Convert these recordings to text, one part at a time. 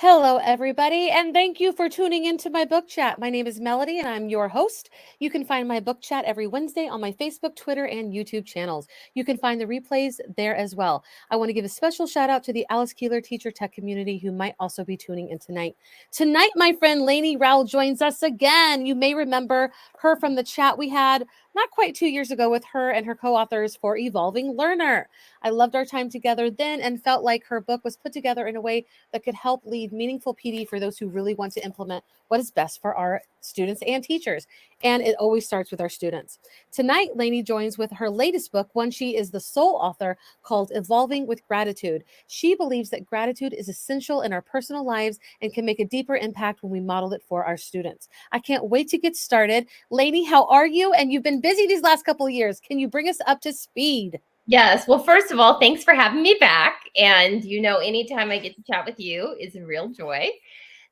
Hello, everybody, and thank you for tuning into my book chat. My name is Melody, and I'm your host. You can find my book chat every Wednesday on my Facebook, Twitter, and YouTube channels. You can find the replays there as well. I want to give a special shout out to the Alice Keeler Teacher Tech community who might also be tuning in tonight. Tonight, my friend Lainie Rowell joins us again. You may remember her from the chat we had not quite 2 years ago with her and her co authors for Evolving Learner. I loved our time together then and felt like her book was put together in a way that could help lead meaningful PD for those who really want to implement what is best for our students and teachers. And it always starts with our students. Tonight, Lainie joins with her latest book, one she is the sole author, called Evolving with Gratitude. She believes that gratitude is essential in our personal lives and can make a deeper impact when we model it for our students. I can't wait to get started. Lainie, how are you? And you've been busy these last couple of years. Can you bring us up to speed? Yes. Well, first of all, thanks for having me back. And anytime I get to chat with you is a real joy.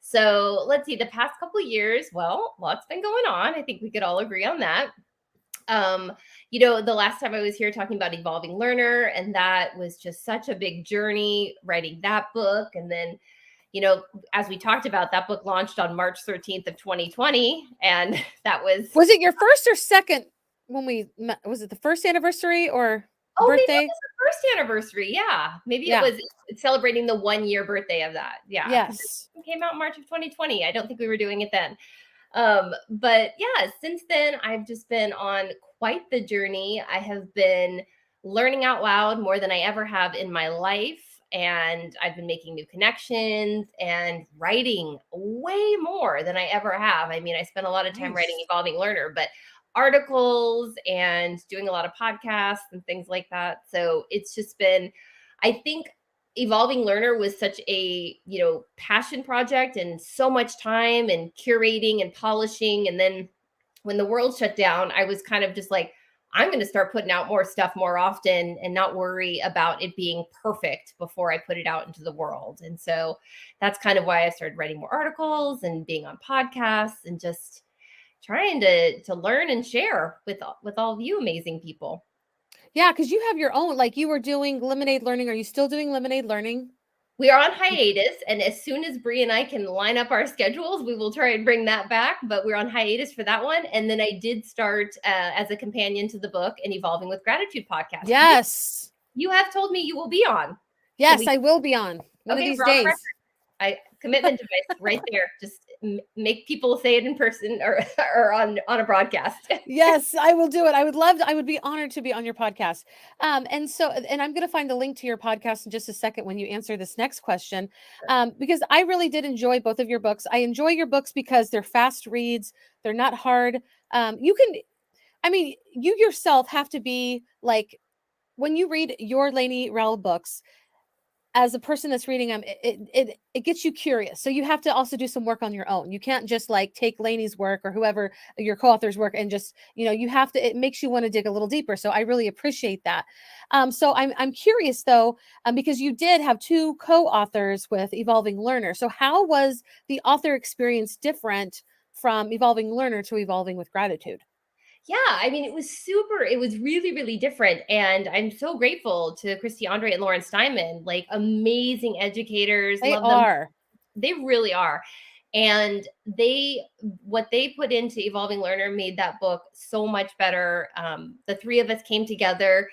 So let's see, the past couple of years, well, lots been going on. I think we could all agree on that. The last time I was here talking about Evolving Learner, and that was just such a big journey writing that book. And then, as we talked about, that book launched on March 13th of 2020. And that Was it your first or second when we met? Was it the first anniversary or birthday? Maybe it was the first anniversary. Yeah. Maybe it was celebrating the 1-year birthday of that. Yeah. Yes. It came out in March of 2020. I don't think we were doing it then. But yeah, since then, I've just been on quite the journey. I have been learning out loud more than I ever have in my life. And I've been making new connections and writing way more than I ever have. I mean, I spent a lot of time writing Evolving Learner, but articles and doing a lot of podcasts and things like that. So it's just been, I think Evolving Learner was such a, passion project and so much time and curating and polishing. And then when the world shut down, I was kind of just like, I'm going to start putting out more stuff more often and not worry about it being perfect before I put it out into the world. And so that's kind of why I started writing more articles and being on podcasts and just trying to learn and share with all of you amazing people. Yeah, because you have your own, like you were doing Lemonade Learning. Are you still doing Lemonade Learning? We are on hiatus, and as soon as Bree and I can line up our schedules, we will try and bring that back, but we're on hiatus for that one. And then I did start as a companion to the book, an Evolving with Gratitude podcast. Yes. You have told me you will be on. Yes, I will be on one of these days. Commitment device right there. Just make people say it in person or on a broadcast. Yes, I will do it. I would be honored to be on your podcast. And I'm going to find the link to your podcast in just a second when you answer this next question. Because I really did enjoy both of your books. I enjoy your books because they're fast reads. They're not hard. You yourself have to be like, when you read your Lainie Rowell books, as a person that's reading them, it gets you curious. So you have to also do some work on your own. You can't just like take Lainie's work or whoever your co-author's work and just, you have to, it makes you want to dig a little deeper. So I really appreciate that. So I'm curious though, because you did have 2 co-authors with Evolving Learner. So how was the author experience different from Evolving Learner to Evolving with Gratitude? Yeah, I mean, it was really, really different. And I'm so grateful to Christy Andre and Lauren Steinman, like amazing educators. They Love are. Them. They really are. And what they put into Evolving Learner made that book so much better. The 3 of us came together.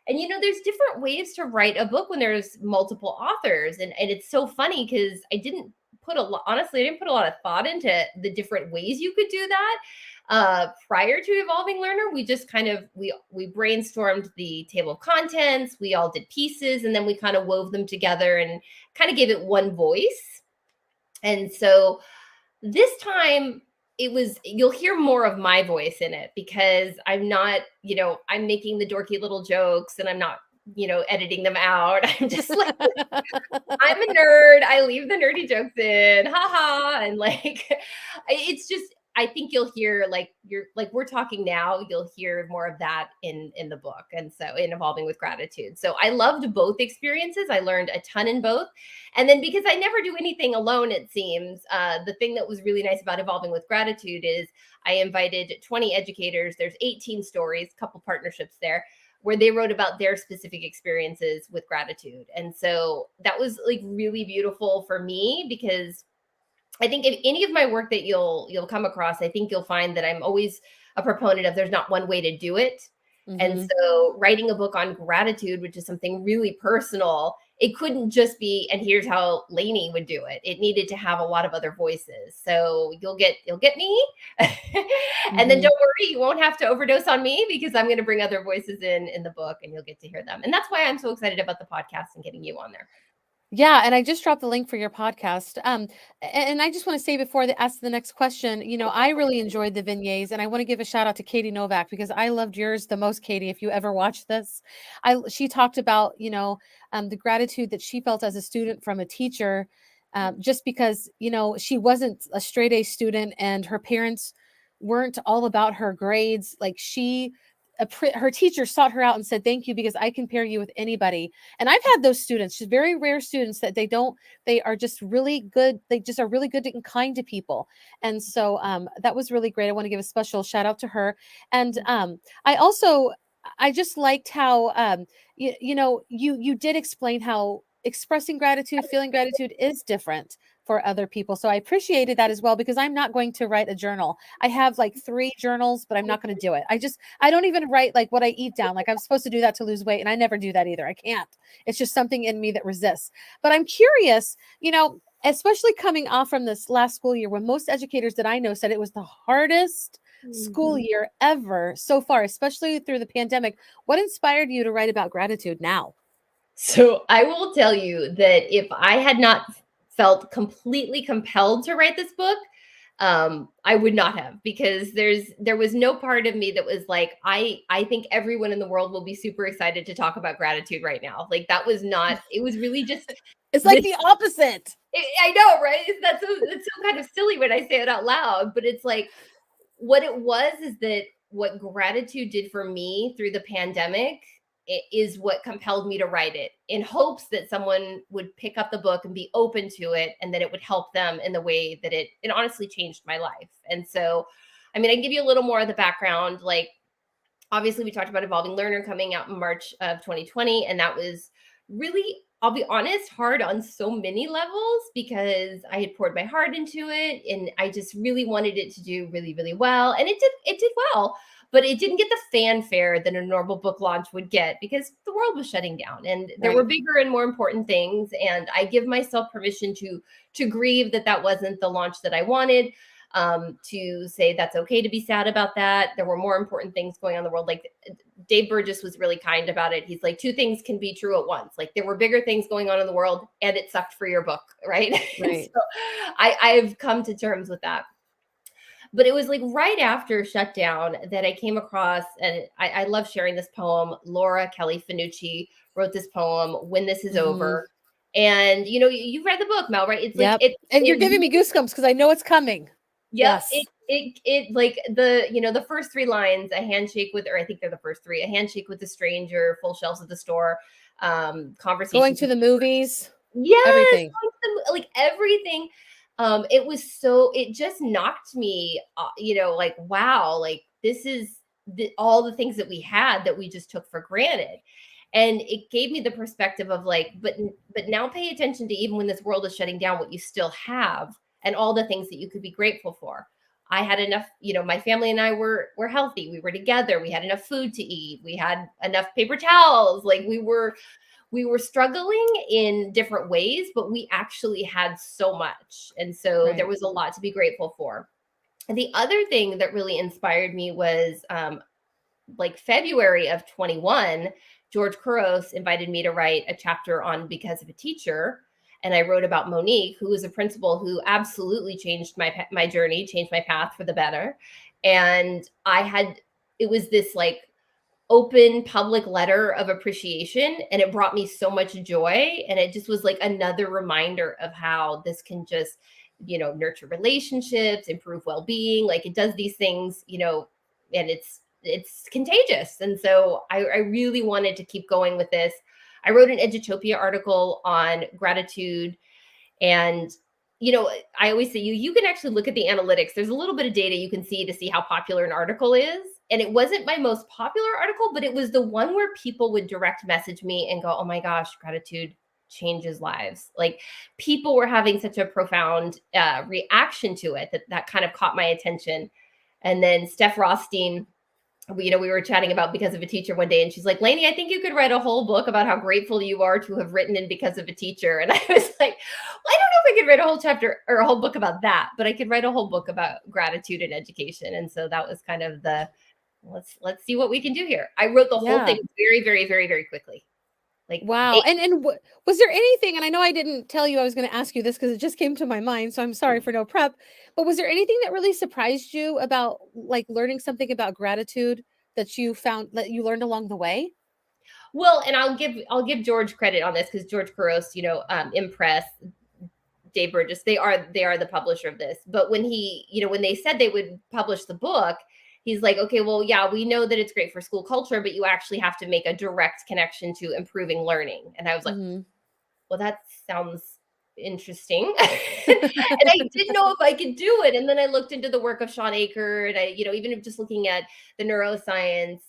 And, there's different ways to write a book when there's multiple authors. And it's so funny because I didn't put a lot of thought into the different ways you could do that. Prior to Evolving Learner, we just kind of, we brainstormed the table of contents, we all did pieces, and then we kind of wove them together and kind of gave it one voice. And so this time you'll hear more of my voice in it because I'm not, I'm making the dorky little jokes and I'm not, editing them out. I'm just like, I'm a nerd. I leave the nerdy jokes in, haha. And like, it's just, I think you'll hear we're talking now, you'll hear more of that in the book. And so in Evolving with Gratitude. So I loved both experiences. I learned a ton in both. And then because I never do anything alone, it seems, the thing that was really nice about Evolving with Gratitude is I invited 20 educators. There's 18 stories, a couple partnerships there. where they wrote about their specific experiences with gratitude. And so that was like really beautiful for me, because I think if any of my work that you'll come across, I think you'll find that I'm always a proponent of there's not one way to do it. And Mm-hmm. so writing a book on gratitude, which is something really personal, it couldn't just be, and here's how Lainie would do it. It needed to have a lot of other voices. So you'll get me. And then Mm-hmm. don't worry, you won't have to overdose on me, because I'm going to bring other voices in the book, and you'll get to hear them. And that's why I'm so excited about the podcast and getting you on there. Yeah, and I just dropped the link for your podcast. And I just want to say before they ask the next question, I really enjoyed the vignettes, and I want to give a shout out to Katie Novak because I loved yours the most, Katie. If you ever watched this, she talked about the gratitude that she felt as a student from a teacher, just because she wasn't a straight A student and her parents weren't all about her grades. Like her teacher sought her out and said, "Thank you, because I can pair you with anybody." And I've had those students, just very rare students that they are just really good. They just are really good and kind to people. And so that was really great. I want to give a special shout out to her. And I also, I just liked how, you did explain how expressing gratitude, feeling gratitude is different for other people. So I appreciated that as well, because I'm not going to write a journal. I have like 3 journals, but I'm not going to do it. I don't even write like what I eat down. Like I'm supposed to do that to lose weight, and I never do that either. I can't. It's just something in me that resists. But I'm curious, especially coming off from this last school year, when most educators that I know said it was the hardest school Mhm. year ever so far, especially through the pandemic. What inspired you to write about gratitude now? So I will tell you that if I had not felt completely compelled to write this book, I would not have, because there was no part of me that was like, I think everyone in the world will be super excited to talk about gratitude right now. Like that was not. It was really just It's like this. the opposite. I know, right? That's so kind of silly when I say it out loud, but it's like what it was is that what gratitude did for me through the pandemic is what compelled me to write it, in hopes that someone would pick up the book and be open to it, and that it would help them in the way that it honestly changed my life. And so, I mean, I can give you a little more of the background. Like, obviously we talked about Evolving Learner coming out in March of 2020, and that was really, I'll be honest, hard on so many levels, because I had poured my heart into it and I just really wanted it to do really, really well. And it did well, but it didn't get the fanfare that a normal book launch would get, because the world was shutting down and there were Right. bigger and more important things. And I give myself permission to grieve that wasn't the launch that I wanted, to say that's okay to be sad about that. There were more important things going on in the world. Like Dave Burgess was really kind about it. He's like, 2 things can be true at once. Like there were bigger things going on in the world, and it sucked for your book, right? Right. So I've come to terms with that. But it was like right after shutdown that I came across, and I love sharing this poem. Laura Kelly Finucci wrote this poem, "When This Is Mhm. Over." And you've read the book, Mel, right? It's like Yep. And you're it giving me goosebumps because I know it's coming. Yep. Yes. It like the first 3 lines, a handshake with, or I think they're the first 3, a handshake with a stranger, full shelves at the store, Going conversations to with, the movies, yes, everything. like everything. It was so, it just knocked me, like, wow, like this is all the things that we had that we just took for granted. And it gave me the perspective of like, but now pay attention to, even when this world is shutting down, what you still have and all the things that you could be grateful for. I had enough, my family and I were healthy. We were together. We had enough food to eat. We had enough paper towels. Like we were struggling in different ways, but we actually had so much. And so there Right. was a lot to be grateful for. And the other thing that really inspired me was, like February of 21, George Couros invited me to write a chapter on Because of a Teacher. And I wrote about Monique, who was a principal who absolutely changed my journey, changed my path for the better. And it was this like open public letter of appreciation, and it brought me so much joy. And it just was like another reminder of how this can just nurture relationships, improve well-being. Like it does these things, and it's contagious. And so I really wanted to keep going with this. I wrote an Edutopia article on gratitude. And I always say, you can actually look at the analytics. There's a little bit of data you can see to see how popular an article is. and it wasn't my most popular article, but it was the one where people would direct message me and go, oh my gosh, gratitude changes lives. Like people were having such a profound reaction to it that kind of caught my attention. And then Steph Rothstein, we were chatting about Because of a Teacher one day, and she's like, Lainie, I think you could write a whole book about how grateful you are to have written in Because of a Teacher. And I was like, well, I don't know if I could write a whole chapter or a whole book about that, but I could write a whole book about gratitude and education. And so that was kind of the let's see what we can do here. I wrote the whole thing very, very, very, very quickly. Like, wow. And was there anything, and I know I didn't tell you I was going to ask you this because it just came to my mind, so I'm sorry for no prep, but was there anything that really surprised you about like learning something about gratitude that you found that you learned along the way? well, and I'll give George credit on this because George Couros, Impress, Dave Burgess, they are the publisher of this. But when when they said they would publish the book, he's like, okay, well, yeah, we know that it's great for school culture, but you actually have to make a direct connection to improving learning. And I was like, well, that sounds interesting. And I didn't know if I could do it. And then I looked into the work of Sean Aker, and even just looking at the neuroscience,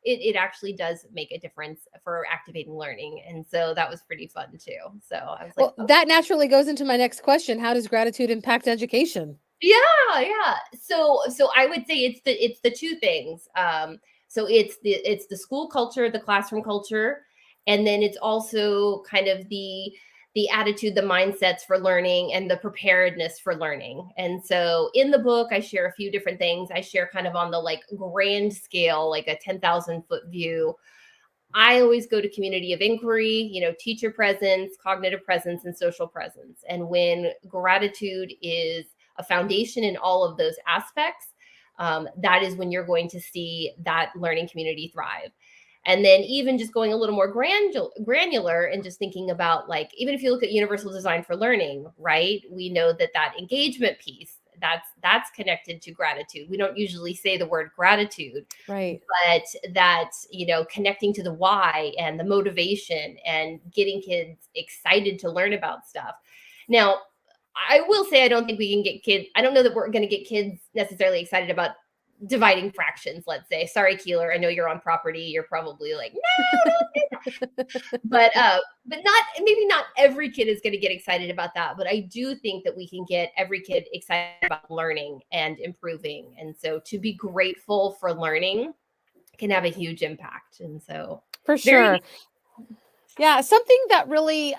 it actually does make a difference for activating learning. And so that was pretty fun too. So I was like, Well, that naturally goes into my next question. How does gratitude impact education? yeah. So I would say it's the two things. So it's the school culture, the classroom culture, and then it's also kind of the attitude, the mindsets for learning, and the preparedness for learning. And so in the book, I share a few different things. I share kind of on the like grand scale, like a 10,000-foot view. I always go to community of inquiry, teacher presence, cognitive presence, and social presence. And when gratitude is a foundation in all of those aspects, that is when you're going to see that learning community thrive. And then even just going a little more granular and just thinking about, like, even if you look at universal design for learning, right? We know that engagement piece, that's connected to gratitude. We don't usually say the word gratitude, Right. but that, connecting to the why and the motivation and getting kids excited to learn about stuff. Now, I will say, I don't think we can get kids. I don't know that we're going to get kids necessarily excited about dividing fractions, let's say. Sorry, Keeler, I know you're on property. You're probably like, no, but maybe not every kid is going to get excited about that. But I do think that we can get every kid excited about learning and improving. And so to be grateful for learning can have a huge impact. And so For sure. Yeah, something that really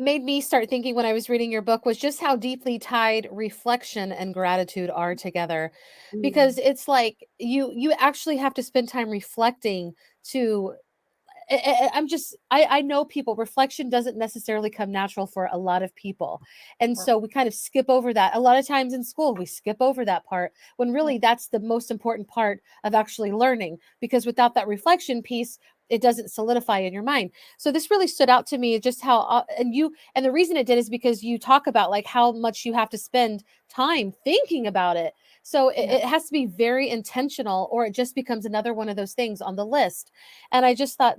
made me start thinking when I was reading your book was just how deeply tied reflection and gratitude are together, because it's like you actually have to spend time reflecting to I know people, reflection doesn't necessarily come natural for a lot of people. And so we kind of skip over that. A lot of times in school, we skip over that part when really that's the most important part of actually learning, because without that reflection piece, it doesn't solidify in your mind. So this really stood out to me, just how and the reason it did is because you talk about like how much you have to spend time thinking about it. So it has to be very intentional, or it just becomes another one of those things on the list. And I just thought,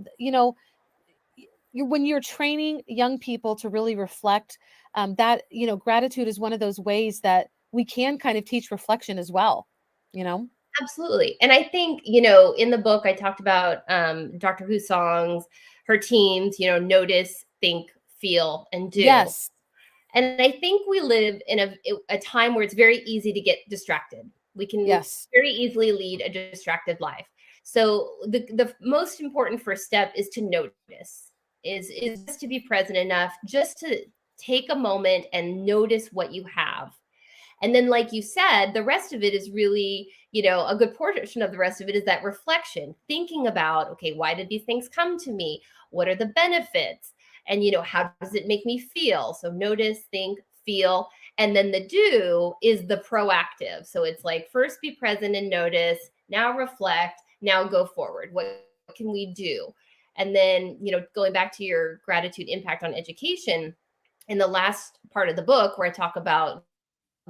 when you're training young people to really reflect, that, gratitude is one of those ways that we can kind of teach reflection as well, you know? Absolutely. And I think, in the book, I talked about Dr. Who songs, her teams, notice, think, feel, and do. Yes. And I think we live in a time where it's very easy to get distracted. We can Yes. very easily lead a distracted life. So the most important first step is to notice, is just to be present enough, just to take a moment and notice what you have. And then, like you said, the rest of it is really, a good portion of the rest of it is that reflection, thinking about, okay, why did these things come to me? What are the benefits? And, how does it make me feel? So notice, think, feel. And then the do is the proactive. So it's like, first be present and notice, now reflect, now go forward. What can we do? And then, going back to your gratitude impact on education, in the last part of the book where I talk about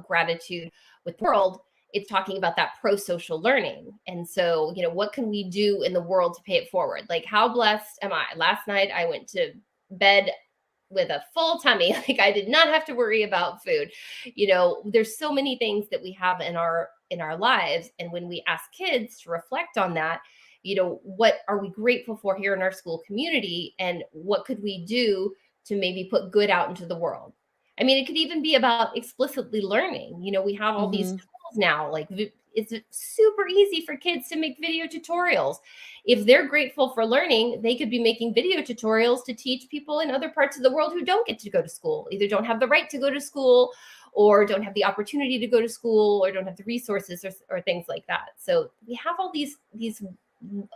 gratitude with the world, it's talking about that pro-social learning. And so, what can we do in the world to pay it forward? Like, how blessed am I? Last night I went to bed with a full tummy. Like I did not have to worry about food. There's so many things that we have in our lives. And when we ask kids to reflect on that, what are we grateful for here in our school community? And what could we do to maybe put good out into the world? I mean, it could even be about explicitly learning. We have all these tools now, like it's super easy for kids to make video tutorials. If they're grateful for learning, they could be making video tutorials to teach people in other parts of the world who don't get to go to school, either don't have the right to go to school or don't have the opportunity to go to school or don't have the resources or things like that. So we have all these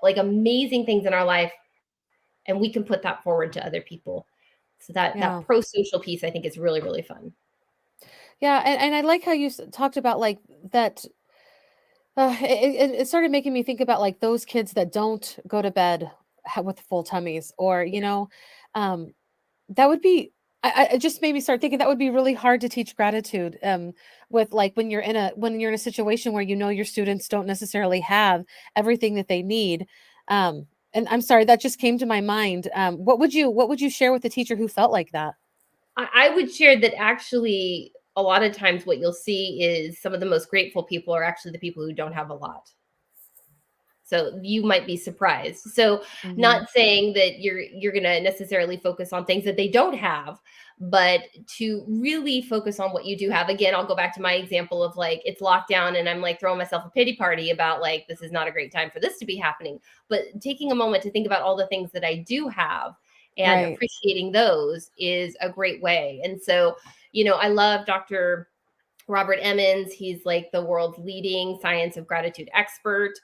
like amazing things in our life, and we can put that forward to other people. So that pro-social piece, I think, is really, really fun. Yeah, and I like how you talked about like that. It started making me think about like those kids that don't go to bed with full tummies, or um, that would be. It just made me start thinking that would be really hard to teach gratitude. With like when you're in a situation where your students don't necessarily have everything that they need. And I'm sorry, that just came to my mind. What would you share with a teacher who felt like that? I would share that actually a lot of times what you'll see is some of the most grateful people are actually the people who don't have a lot. So you might be surprised. So not saying that you're going to necessarily focus on things that they don't have, but to really focus on what you do have. Again, I'll go back to my example of like it's lockdown and I'm like throwing myself a pity party about like this is not a great time for this to be happening. But taking a moment to think about all the things that I do have and Right. appreciating those is a great way. And so, I love Dr. Robert Emmons. He's like the world's leading science of gratitude expert.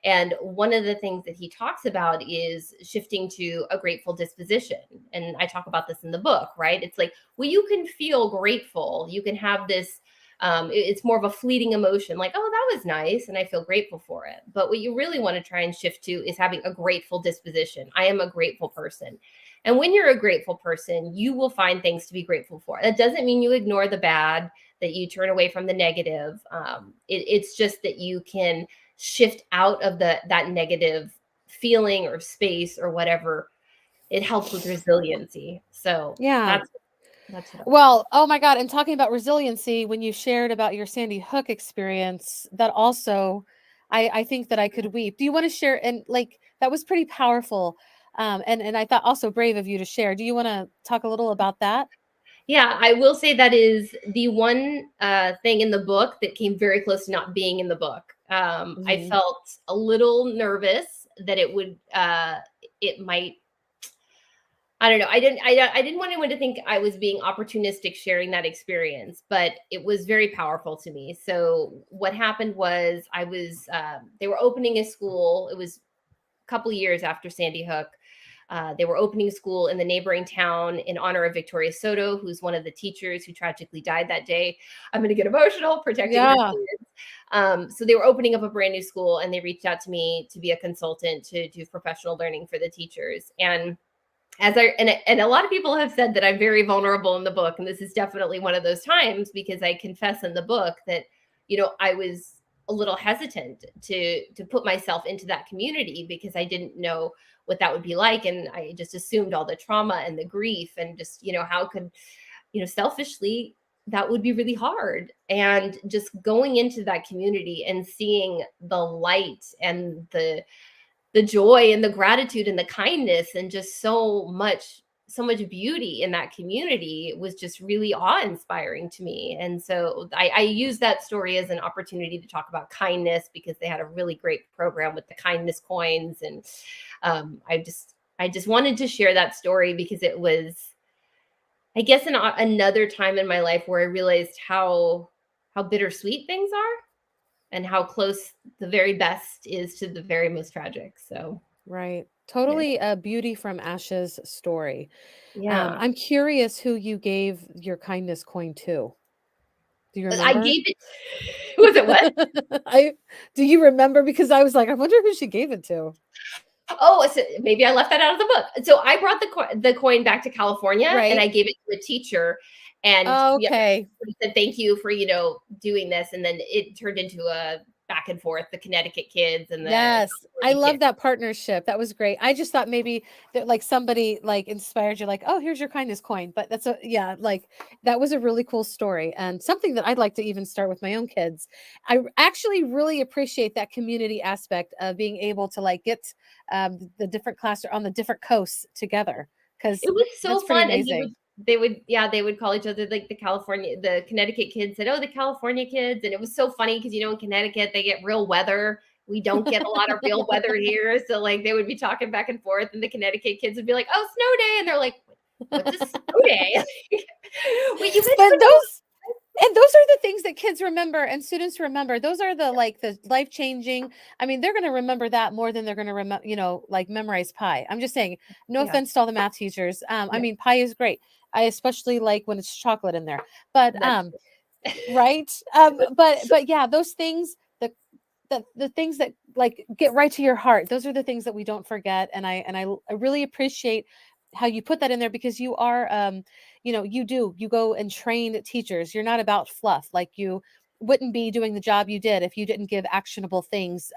And one of the things that he talks about is shifting to a grateful disposition. And I talk about this in the book, right? It's like, well, you can feel grateful. You can have this, it's more of a fleeting emotion, like, oh, that was nice. And I feel grateful for it. But what you really want to try and shift to is having a grateful disposition. I am a grateful person. And when you're a grateful person, you will find things to be grateful for. That doesn't mean you ignore the bad, that you turn away from the negative. It's just that you can shift out of that negative feeling or space or whatever. It helps with resiliency. So Yeah. that's what Well, oh my God. And talking about resiliency, when you shared about your Sandy Hook experience, that also, I think that I could weep. Do you want to share? And like, that was pretty powerful. And I thought also brave of you to share. Do you want to talk a little about that? Yeah, I will say that is the one thing in the book that came very close to not being in the book. I Mhm. felt a little nervous that it might. I don't know. I didn't want anyone to think I was being opportunistic sharing that experience, but it was very powerful to me. So what happened was they were opening a school. It was a couple of years after Sandy Hook. They were opening school in the neighboring town in honor of Victoria Soto, who's one of the teachers who tragically died that day. I'm going to get emotional protecting her Yeah. kids. So they were opening up a brand new school, and they reached out to me to be a consultant to do professional learning for the teachers. And and a lot of people have said that I'm very vulnerable in the book, and this is definitely one of those times because I confess in the book that I was a little hesitant to put myself into that community because I didn't know what that would be like, and I just assumed all the trauma and the grief and just how could selfishly that would be really hard. And just going into that community and seeing the light and the joy and the gratitude and the kindness and just so much beauty in that community was just really awe-inspiring to me. And so I use that story as an opportunity to talk about kindness because they had a really great program with the kindness coins. And I just wanted to share that story because it was, I guess, another time in my life where I realized how bittersweet things are and how close the very best is to the very most tragic. So Right. yeah. Totally a beauty from ashes story. Yeah. I'm curious who you gave your kindness coin to. Do you I remember? gave it was it what? I Do you remember? Because I was like, I wonder who she gave it to. Oh, so maybe I left that out of the book. So I brought the coin back to California and Right. I gave it to a teacher, and yeah, Okay. he said thank you for doing this, and then it turned into a back and forth, the Connecticut kids and the Yes, I California love kids. that partnership. That was great. I just thought maybe that like somebody like inspired you, like, oh, here's your kindness coin. But that's a yeah, like that was a really cool story and something that I'd like to even start with my own kids. Actually really appreciate that community aspect of being able to like get the different class on the different coasts together because It was so that's pretty fun, and amazing. they would call each other like the Connecticut kids said, "Oh, the California kids," and it was so funny because in Connecticut they get real weather. We don't get a lot of real weather here, so like they would be talking back and forth, and the Connecticut kids would be like, "Oh, snow day," and they're like, "What's a snow day?" Wait, you guys But went to those are the things that kids remember and students remember. Those are the like the life-changing. I mean, they're going to remember that more than they're going to remember, like memorize pi. I'm just saying, no yeah, offense to all the math teachers. I no, mean, pie is great. I especially like when it's chocolate in there. But that's right? But yeah, those things, the things that like get right to your heart, those are the things that we don't forget. And I really appreciate how you put that in there because you are you go and train teachers. You're not about fluff. Like you wouldn't be doing the job you did if you didn't give actionable things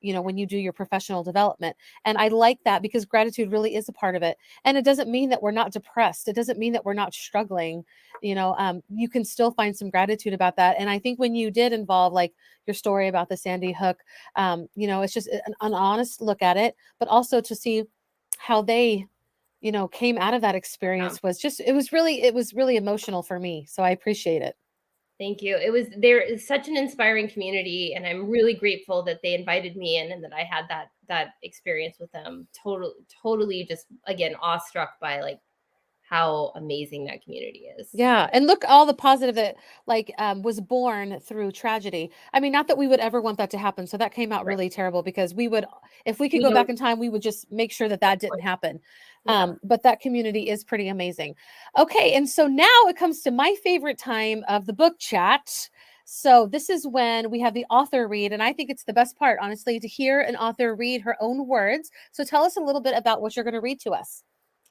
when you do your professional development. And I like that because gratitude really is a part of it. And it doesn't mean that we're not depressed. It doesn't mean that we're not struggling. You can still find some gratitude about that. And I think when you did involve like your story about the Sandy Hook, it's just an honest look at it, but also to see how they came out of that yeah. experience was just it was really emotional for me. So I appreciate it. Thank you. There is such an inspiring community, and I'm really grateful that they invited me in and that I had that experience with them. Totally just again awestruck by like how amazing that community is. Yeah, and look all the positive that like was born through tragedy. I mean, not that we would ever want that to happen. So that came out Right. really terrible because we would, if we could We go don't, back in time, we would just make sure that of that didn't course. happen. Yeah. But that community is pretty amazing. Okay, and so now it comes to my favorite time of the book chat. So this is when we have the author read, and I think it's the best part, honestly, to hear an author read her own words. So tell us a little bit about what you're going to read to us.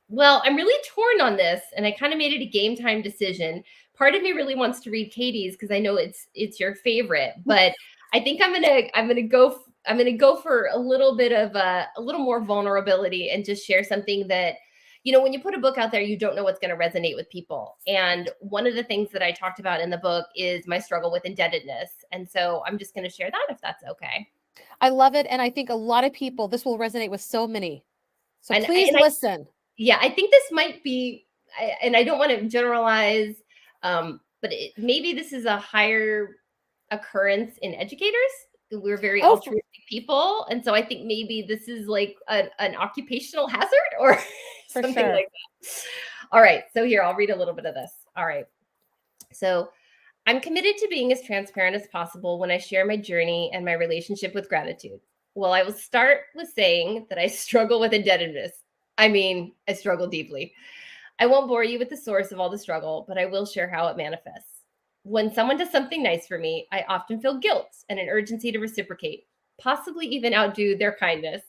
Well, I'm really torn on this, and I kind of made it a game time decision. Part of me really wants to read Katie's because I know it's your favorite, but I think I'm gonna go for a little bit of a little more vulnerability and just share something that when you put a book out there, you don't know what's going to resonate with people. And one of the things that I talked about in the book is my struggle with indebtedness, and so I'm just going to share that if that's okay. I love it, and I think a lot of people this will resonate with so many. So And please and I listen. Yeah, I think this might be, and I don't want to generalize, but maybe this is a higher occurrence in educators. We're very Oh, altruistic people, and so I think maybe this is like an occupational hazard or for something sure. like that. All right, so here I'll read a little bit of this. All right, so I'm committed to being as transparent as possible when I share my journey and my relationship with gratitude. Well, I will start with saying that I struggle with indebtedness. I mean, I struggle deeply. I won't bore you with the source of all the struggle, but I will share how it manifests. When someone does something nice for me, I often feel guilt and an urgency to reciprocate, possibly even outdo their kindness.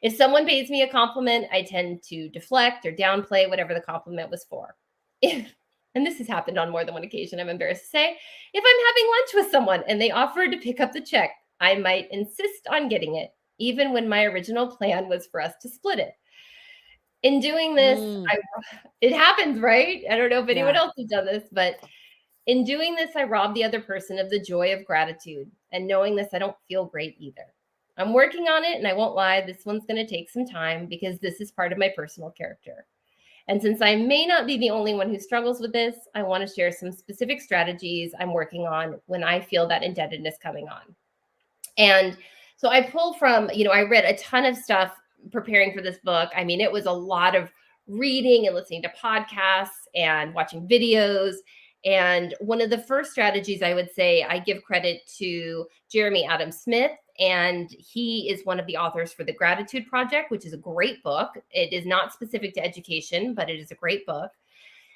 If someone pays me a compliment, I tend to deflect or downplay whatever the compliment was for. If, and this has happened on more than one occasion, I'm embarrassed to say, if I'm having lunch with someone and they offer to pick up the check, I might insist on getting it, even when my original plan was for us to split it. In doing this, Mm, it happens, right? I don't know if anyone yeah. else has done this, but in doing this, I rob the other person of the joy of gratitude. And knowing this, I don't feel great either. I'm working on it, and I won't lie, this one's going to take some time because this is part of my personal character. And since I may not be the only one who struggles with this, I want to share some specific strategies I'm working on when I feel that indebtedness coming on. And so I pulled from, I read a ton of stuff preparing for this book. I mean, it was a lot of reading and listening to podcasts and watching videos. And one of the first strategies I would say I give credit to Jeremy Adam Smith. And he is one of the authors for The Gratitude Project, which is a great book. It is not specific to education, but it is a great book.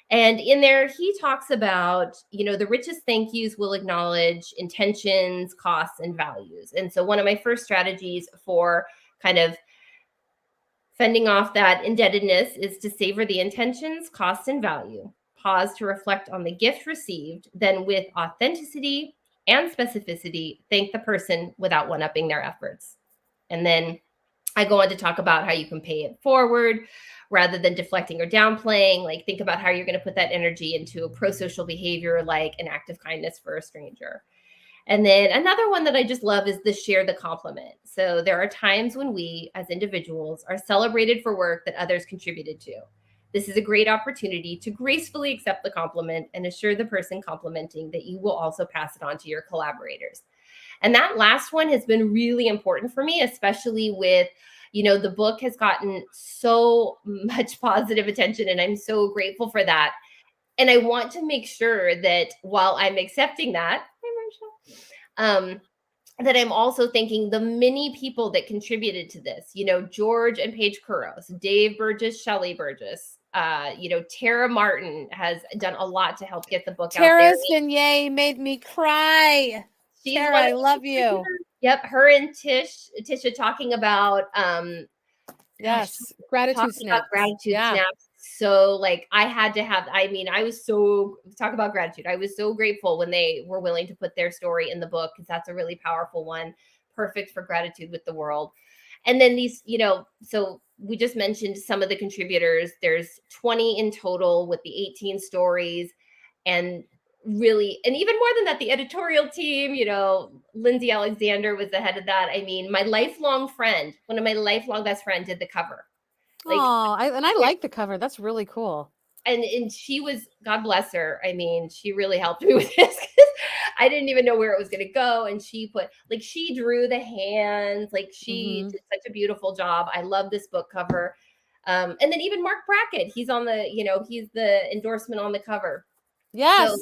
And in there, he talks about, the richest thank yous will acknowledge intentions, costs, and values. And so, one of my first strategies for kind of fending off that indebtedness is to savor the intentions, cost, and value. Pause to reflect on the gift received, then with authenticity, and specificity, thank the person without one-upping their efforts. And then I go on to talk about how you can pay it forward rather than deflecting or downplaying. Like, think about how you're going to put that energy into a pro-social behavior, like an act of kindness for a stranger. And then another one that I just love is the share the compliment. So there are times when we as individuals are celebrated for work that others contributed to. This is a great opportunity to gracefully accept the compliment and assure the person complimenting that you will also pass it on to your collaborators. And that last one has been really important for me, especially with, the book has gotten so much positive attention, and I'm so grateful for that. And I want to make sure that while I'm accepting that, that I'm also thanking the many people that contributed to this. George and Paige Kuros, Dave Burgess, Shelley Burgess, Tara Martin has done a lot to help get the book out there. Tara's vignette made me cry. She's Tara, one of I love you. Yep, her and Tisha talking about yes, gratitude talking about snaps. gratitude snaps. So like I had to have, I was so, talk about gratitude. I was so grateful when they were willing to put their story in the book, because that's a really powerful one, perfect for gratitude with the world. And then these, so we just mentioned some of the contributors. There's 20 in total with the 18 stories. And really, and even more than that, the editorial team, Lindsay Alexander was the head of that. I mean, my lifelong friend, one of my lifelong best friends, did the cover. Like, I like the cover. That's really cool. And she was, God bless her. I mean, she really helped me with this. I didn't even know where it was going to go. And she she drew the hands, like she did such a beautiful job. I love this book cover. And then even Mark Brackett, he's on the, he's the endorsement on the cover. Yes. So,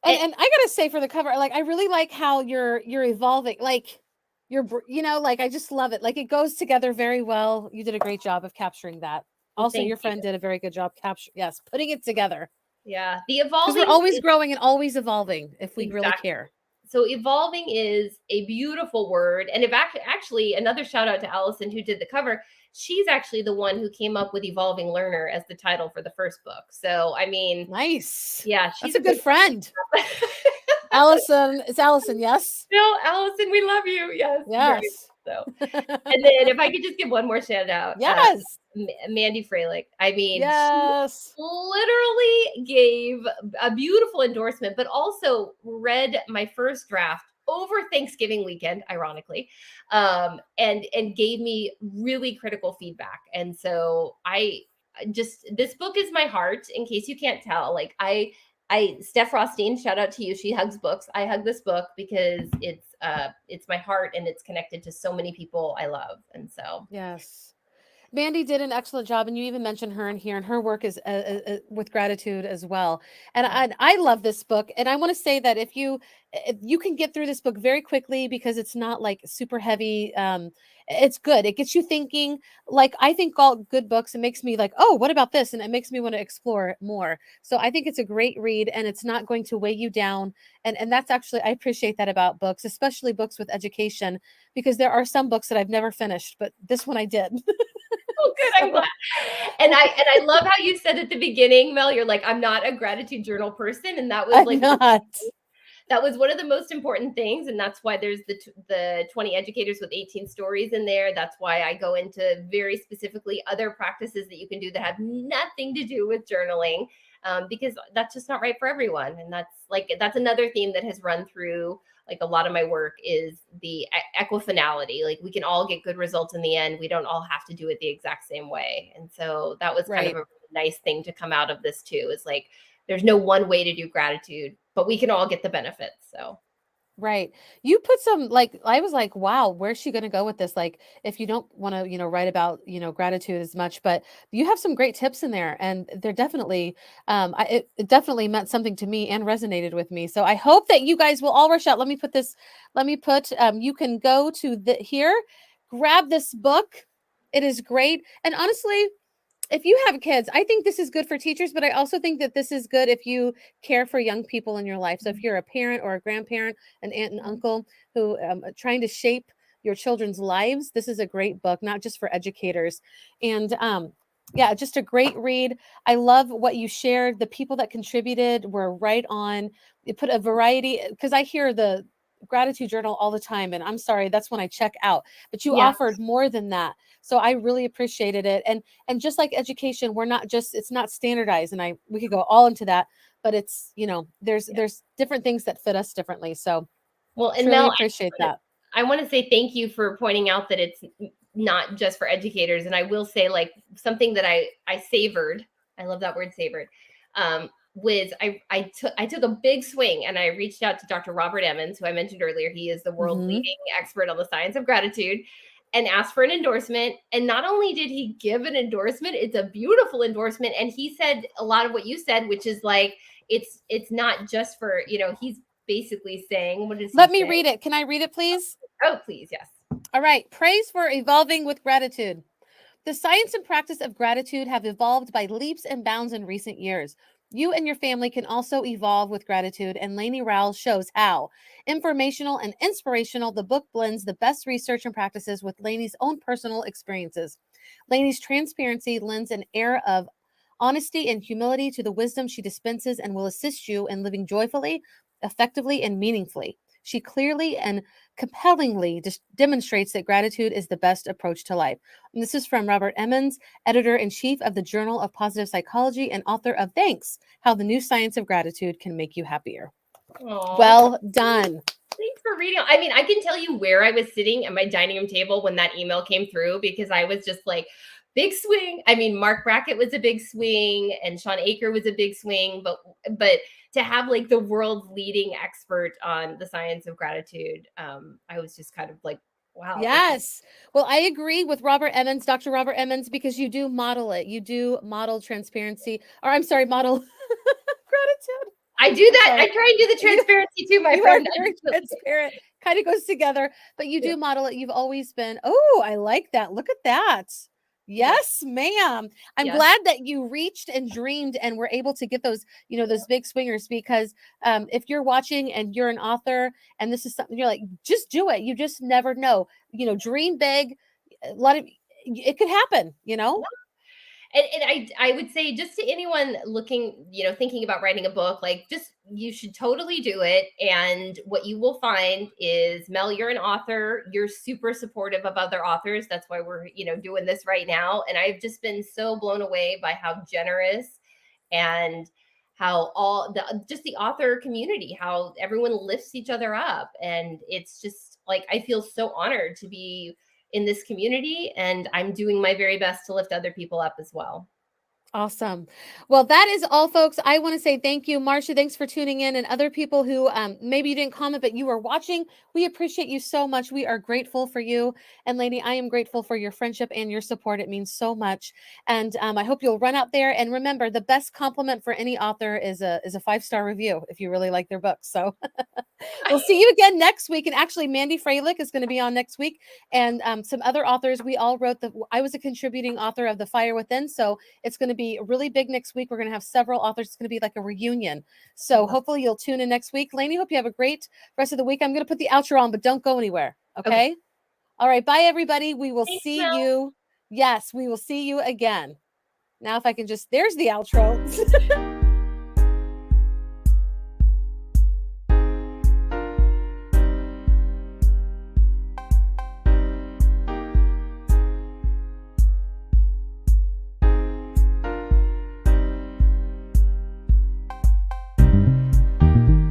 and I gotta say, for the cover, like, I really like how you're evolving, like like, I just love it. Like, it goes together very well. You did a great job of capturing that. Also, your friend did a very good job putting it together. Yeah, the evolving, because we're always growing and always evolving if we really care. So evolving is a beautiful word. And if actually another shout out to Allison, who did the cover. She's actually the one who came up with Evolving Learner as the title for the first book. So, I mean, nice. Yeah, she's a good friend. Allison, it's Allison, yes? No, Allison, we love you. Yes. Yes. So, and then if I could just give one more shout out. Yes. Mandy Freilich. I mean, yes. She literally gave a beautiful endorsement, but also read my first draft over Thanksgiving weekend, ironically, and gave me really critical feedback. And so this book is my heart, in case you can't tell. Like Steph Rothstein, shout out to you. She hugs books. I hug this book because it's my heart, and it's connected to so many people I love. And so, yes. Mandy did an excellent job, and you even mentioned her in here, and her work is with gratitude as well. And I love this book, and I want to say that if you can get through this book very quickly, because it's not like super heavy. It's good. It gets you thinking. Like, I think all good books, it makes me like, oh, what about this? And it makes me want to explore more. So I think it's a great read, and it's not going to weigh you down. And that's actually, I appreciate that about books, especially books with education, because there are some books that I've never finished, but this one I did. Oh, good. I'm glad. And I love how you said at the beginning, Mel, you're like, I'm not a gratitude journal person. And that was that was one of the most important things. And that's why there's the 20 educators with 18 stories in there. That's why I go into very specifically other practices that you can do that have nothing to do with journaling, because that's just not right for everyone. And that's another theme that has run through like a lot of my work, is the equifinality. Like, we can all get good results in the end. We don't all have to do it the exact same way. And so that was kind of a nice thing to come out of this too, is like, there's no one way to do gratitude, but we can all get the benefits. So. Right. You put some, like, I was like, wow, where's she going to go with this? Like, if you don't want to, write about, gratitude as much, but you have some great tips in there, and they're definitely, it definitely meant something to me and resonated with me. So I hope that you guys will all rush out. You can go to here, grab this book. It is great. And honestly, if you have kids, I think this is good for teachers, but I also think that this is good if you care for young people in your life. So if you're a parent or a grandparent, an aunt and uncle who trying to shape your children's lives, this is a great book, not just for educators. And Yeah, just a great read. I love what you shared. The people that contributed were right on. You put a variety, because I hear the gratitude journal all the time, and I'm sorry, that's when I check out. But you Yeah. offered more than that, so I really appreciated it. And just like education, we're not just it's not standardized, and we could go all into that, but it's there's different things that fit us differently. So Well, and truly Mel, appreciate that. I want to say thank you for pointing out that it's not just for educators. And I will say, like, something that I savored. I love that word, savored. Was I took a big swing and I reached out to Dr. Robert Emmons, who I mentioned earlier. He is the world Hmm. leading expert on the science of gratitude, and asked for an endorsement. And not only did he give an endorsement, it's a beautiful endorsement. And he said a lot of what you said, which is like it's not just for, he's basically saying, what does he Let me say? read it. Can I read it, please? Oh, please, yes. All right. Praise for evolving with gratitude. The science and practice of gratitude have evolved by leaps and bounds in recent years. You and your family can also evolve with gratitude, and Lainie Rowell shows how. Informational and inspirational, the book blends the best research and practices with Lainie's own personal experiences. Lainie's transparency lends an air of honesty and humility to the wisdom she dispenses and will assist you in living joyfully, effectively, and meaningfully. She clearly and compellingly demonstrates that gratitude is the best approach to life. And this is from Robert Emmons, editor in chief of the Journal of Positive Psychology and author of Thanks, How the New Science of Gratitude Can Make You Happier. Oh, Well done. thanks for reading. I mean, I can tell you where I was sitting at my dining room table when that email came through, because I was just like, big swing. I mean, Mark Brackett was a big swing and Sean Aker was a big swing, but to have like the world's leading expert on the science of gratitude, I was just kind of like, wow, this is Yes. Well, I agree with Robert Emmons, Dr. Robert Emmons, because you do model it. You do model transparency, or I'm sorry, model gratitude. I do I'm that. I sorry. try and do the You transparency too, my You are friend. I very just transparent. Kind of goes together, but you yeah, do model it. You've always been, oh, I like that. Look at that. yes, Yes, ma'am. I'm yes. glad that you reached and dreamed and were able to get those, those big swingers because if you're watching and you're an author and this is something you're like, just do it. You just never know. Dream big. A lot of it could happen. And I would say, just to anyone looking, thinking about writing a book, like, just, you should totally do it. And what you will find is, Mel, you're an author, you're super supportive of other authors. That's why we're, doing this right now. And I've just been so blown away by how generous, and how all the author community, how everyone lifts each other up. And it's just like, I feel so honored to be in this community, and I'm doing my very best to lift other people up as well. Awesome. Well, that is all, folks. I want to say thank you, Marcia. Thanks for tuning in, and other people who maybe you didn't comment, but you were watching. We appreciate you so much. We are grateful for you, and Lady, I am grateful for your friendship and your support. It means so much, and I hope you'll run out there and remember the best compliment for any author is a 5-star review if you really like their book. So we'll see you again next week. And actually, Mandy Freilich is going to be on next week, and some other authors. We all wrote I was a contributing author of The Fire Within, so it's going to be really big next week. We're going to have several authors. It's going to be like a reunion. So hopefully you'll tune in next week. Lainey, hope you have a great rest of the week. I'm going to put the outro on, but don't go anywhere. Okay. Okay. All right. Bye, everybody. We will Thanks, see Mel. you. Yes, we will see you again. Now, if I can there's the outro.